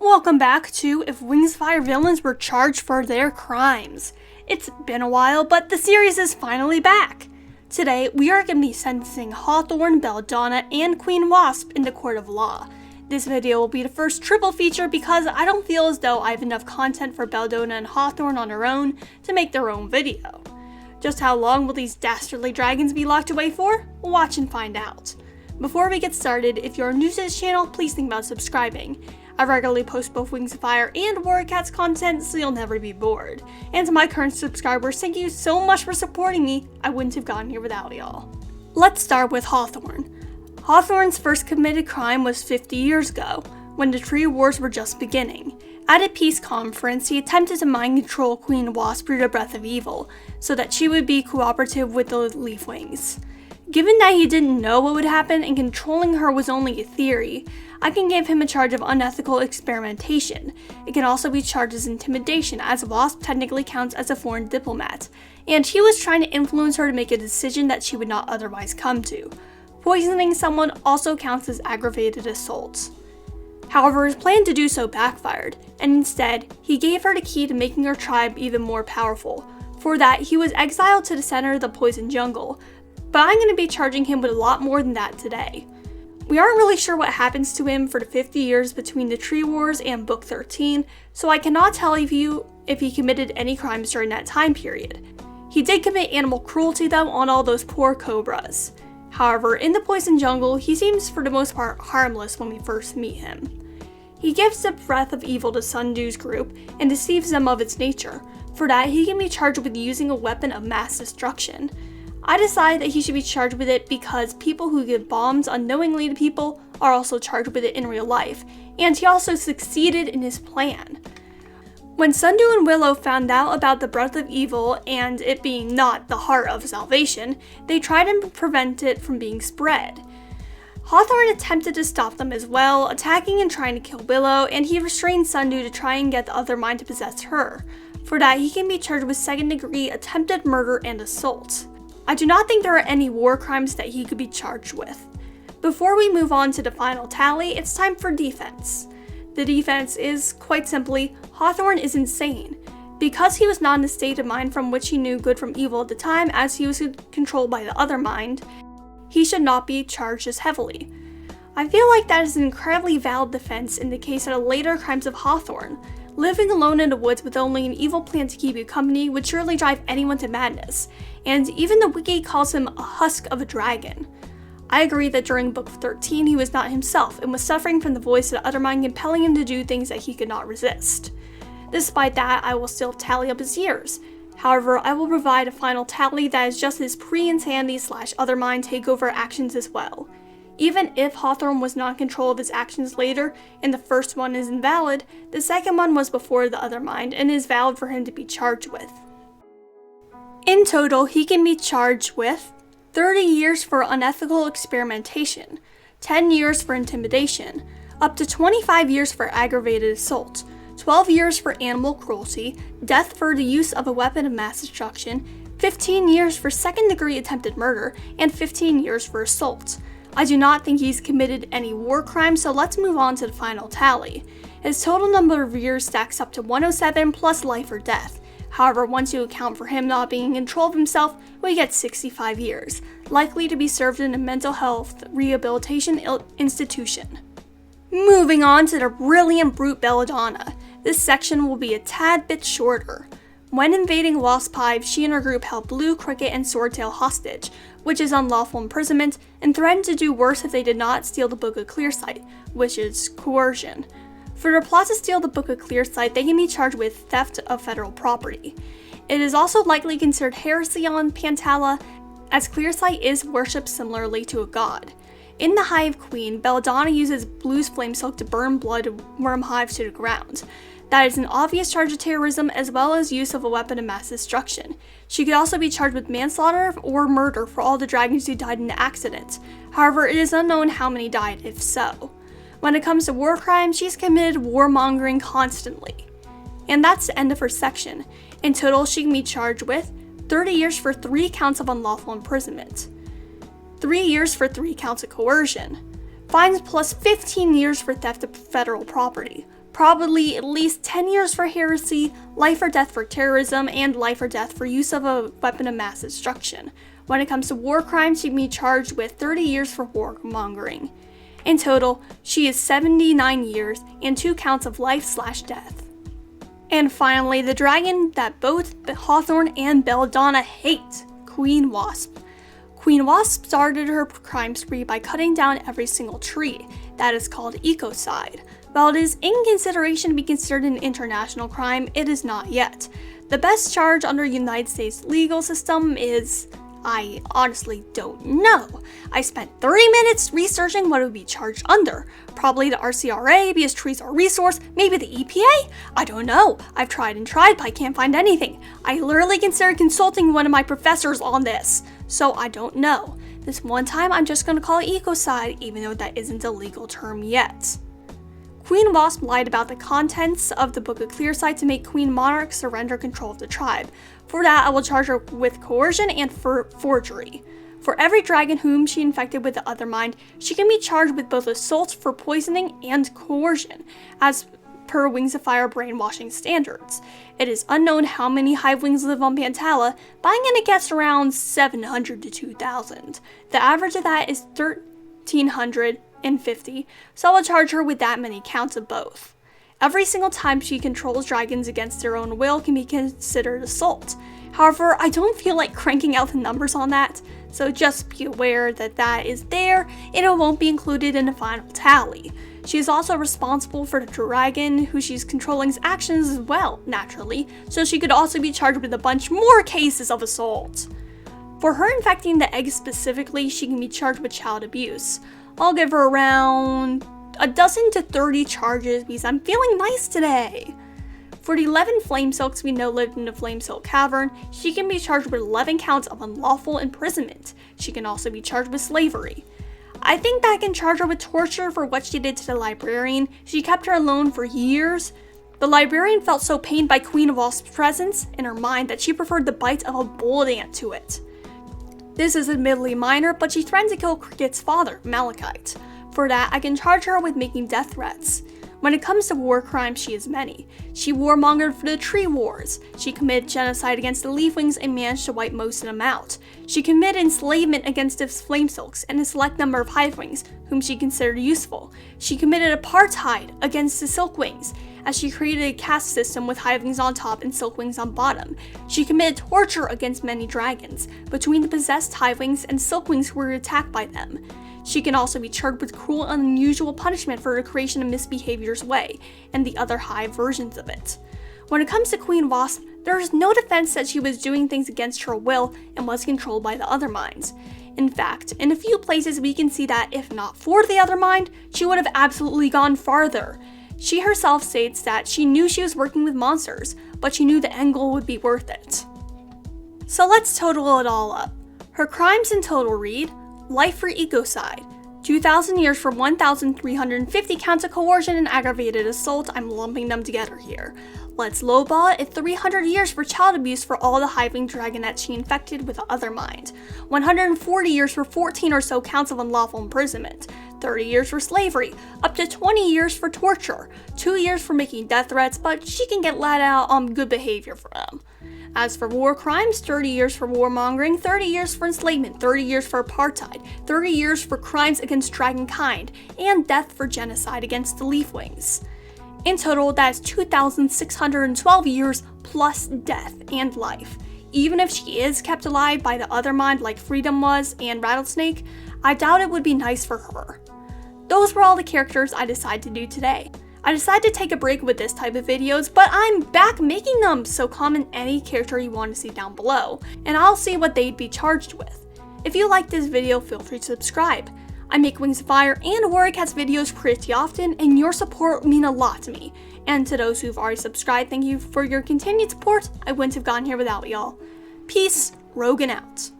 Welcome back to If Wings of Fire villains were charged for their crimes. It's been a while, but the series is finally back. Today, we are going to be sentencing Hawthorne, Belladon, and Queen Wasp in the court of law. This video will be the first triple feature because I don't feel as though I have enough content for Belladon and Hawthorne on their own to make their own video. Just how long will these dastardly dragons be locked away for? Watch and find out. Before we get started, if you're new to this channel, please think about subscribing. I regularly post both Wings of Fire and Warrior Cats content, so you'll never be bored. And to my current subscribers, thank you so much for supporting me. I wouldn't have gotten here without y'all. Let's start with Hawthorne. Hawthorne's first committed crime was 50 years ago, when the Tree Wars were just beginning. At a peace conference, he attempted to mind control Queen Wasp through the breath of evil, so that she would be cooperative with the Leafwings. Given that he didn't know what would happen and controlling her was only a theory, I can give him a charge of unethical experimentation. It can also be charged as intimidation, as Wasp technically counts as a foreign diplomat, and he was trying to influence her to make a decision that she would not otherwise come to. Poisoning someone also counts as aggravated assault. However, his plan to do so backfired, and instead, he gave her the key to making her tribe even more powerful. For that, he was exiled to the center of the poison jungle, but I'm going to be charging him with a lot more than that today. We aren't really sure what happens to him for the 50 years between the Tree Wars and Book 13, so I cannot tell you if he committed any crimes during that time period. He did commit animal cruelty though on all those poor cobras. However, in the poison jungle, he seems for the most part harmless when we first meet him. He gives the breath of evil to Sundu's group and deceives them of its nature. For that, he can be charged with using a weapon of mass destruction. I decided that he should be charged with it because people who give bombs unknowingly to people are also charged with it in real life, and he also succeeded in his plan. When Sundu and Willow found out about the breath of evil and it being not the heart of salvation, they tried to prevent it from being spread. Hawthorne attempted to stop them as well, attacking and trying to kill Willow, and he restrained Sundu to try and get the other mind to possess her. For that, he can be charged with second-degree attempted murder and assault. I do not think there are any war crimes that he could be charged with. Before we move on to the final tally, it's time for defense. The defense is, quite simply, Hawthorne is insane. Because he was not in a state of mind from which he knew good from evil at the time, as he was controlled by the other mind, he should not be charged as heavily. I feel like that is an incredibly valid defense in the case of the later crimes of Hawthorne. Living alone in the woods with only an evil plan to keep you company would surely drive anyone to madness, and even the wiki calls him a husk of a dragon. I agree that during Book 13 he was not himself and was suffering from the voice of the other mind compelling him to do things that he could not resist. Despite that, I will still tally up his years. However, I will provide a final tally that is just his pre-insanity / other mind takeover actions as well. Even if Hawthorne was not in control of his actions later, and the first one is invalid, the second one was before the other mind and is valid for him to be charged with. In total, he can be charged with 30 years for unethical experimentation, 10 years for intimidation, up to 25 years for aggravated assault, 12 years for animal cruelty, death for the use of a weapon of mass destruction, 15 years for second-degree attempted murder, and 15 years for assault. I do not think he's committed any war crimes, so let's move on to the final tally. His total number of years stacks up to 107 plus life or death. However, once you account for him not being in control of himself, we get 65 years, likely to be served in a mental health rehabilitation institution. Moving on to the brilliant brute Belladonna. This section will be a tad bit shorter. When invading Wasp Hive, she and her group held Blue, Cricket, and Swordtail hostage, which is unlawful imprisonment, and threatened to do worse if they did not steal the Book of Clearsight, which is coercion. For their plot to steal the Book of Clearsight, they can be charged with theft of federal property. It is also likely considered heresy on Pantala, as Clearsight is worshipped similarly to a god. In the Hive Queen, Belladonna uses Blue's flame silk to burn blood worm hives to the ground. That is an obvious charge of terrorism as well as use of a weapon of mass destruction. She could also be charged with manslaughter or murder for all the dragons who died in the accident. However, it is unknown how many died if so. When it comes to war crimes, she's committed warmongering constantly. And that's the end of her section. In total, she can be charged with 30 years for 3 counts of unlawful imprisonment, 3 years for 3 counts of coercion, fines plus 15 years for theft of federal property, Probably at least 10 years for heresy, life or death for terrorism, and life or death for use of a weapon of mass destruction. When it comes to war crimes, she can be charged with 30 years for warmongering. In total, she is 79 years and 2 counts of life/death. And finally, the dragon that both Hawthorne and Belladon hate, Queen Wasp. Queen Wasp started her crime spree by cutting down every single tree. That is called ecocide. While it is in consideration to be considered an international crime, it is not yet. The best charge under United States legal system is, I honestly don't know. I spent 30 minutes researching what it would be charged under. Probably the RCRA because trees are a resource, maybe the EPA? I don't know. I've tried and tried, but I can't find anything. I literally considered consulting one of my professors on this, so I don't know. This one time I'm just gonna call it ecocide, even though that isn't a legal term yet. Queen Wasp lied about the contents of the Book of Clearside to make Queen Monarch surrender control of the tribe. For that, I will charge her with coercion and forgery. For every dragon whom she infected with the Other Mind, she can be charged with both assault for poisoning and coercion, as per Wings of Fire brainwashing standards. It is unknown how many Hivewings live on Pantala, but I'm gonna guess around 700 to 2,000. The average of that is 1,350, so I will charge her with that many counts of both. Every single time she controls dragons against their own will can be considered assault. However, I don't feel like cranking out the numbers on that, so just be aware that that is there and it won't be included in the final tally. She is also responsible for the dragon who she's controlling's actions as well, naturally, so she could also be charged with a bunch more cases of assault. For her infecting the egg specifically, she can be charged with child abuse. I'll give her around a dozen to 30 charges because I'm feeling nice today. For the 11 flame silks we know lived in the flame silk cavern, she can be charged with 11 counts of unlawful imprisonment. She can also be charged with slavery. I think that I can charge her with torture for what she did to the librarian. She kept her alone for years. The librarian felt so pained by Queen Wasp's presence in her mind that she preferred the bite of a bull ant to it. This is admittedly minor, but she threatened to kill Cricket's father, Malachite. For that, I can charge her with making death threats. When it comes to war crimes, she has many. She warmongered for the tree wars. She committed genocide against the Leafwings and managed to wipe most of them out. She committed enslavement against the Flamesilks and a select number of Hivewings, whom she considered useful. She committed apartheid against the Silkwings, as she created a caste system with Hivewings on top and Silkwings on bottom. She committed torture against many dragons, between the possessed Hivewings and Silkwings who were attacked by them. She can also be charged with cruel and unusual punishment for the creation of Misbehavior's Way, and the other Hive versions of it. When it comes to Queen Wasp, there is no defense that she was doing things against her will and was controlled by the Other Minds. In fact, in a few places we can see that if not for the Other Mind, she would have absolutely gone farther. She herself states that she knew she was working with monsters, but she knew the end goal would be worth it. So let's total it all up. Her crimes in total read: life for ecocide, 2,000 years for 1,350 counts of coercion and aggravated assault. I'm lumping them together here. Let's lowball it at 300 years for child abuse for all the Hivewing dragonets she infected with the Other Mind. 140 years for 14 or so counts of unlawful imprisonment. 30 years for slavery. Up to 20 years for torture. 2 years for making death threats, but she can get let out on good behavior for them. As for war crimes, 30 years for warmongering, 30 years for enslavement, 30 years for apartheid, 30 years for crimes against dragonkind, and death for genocide against the Leafwings. In total, that is 2,612 years plus death and life. Even if she is kept alive by the Other Mind like Freedom was and Rattlesnake, I doubt it would be nice for her. Those were all the characters I decided to do today. I decided to take a break with this type of videos, but I'm back making them, so comment any character you want to see down below, and I'll see what they'd be charged with. If you liked this video, feel free to subscribe. I make Wings of Fire and Warrior Cats videos pretty often, and your support would mean a lot to me. And to those who've already subscribed, thank you for your continued support. I wouldn't have gotten here without y'all. Peace, Rogan out.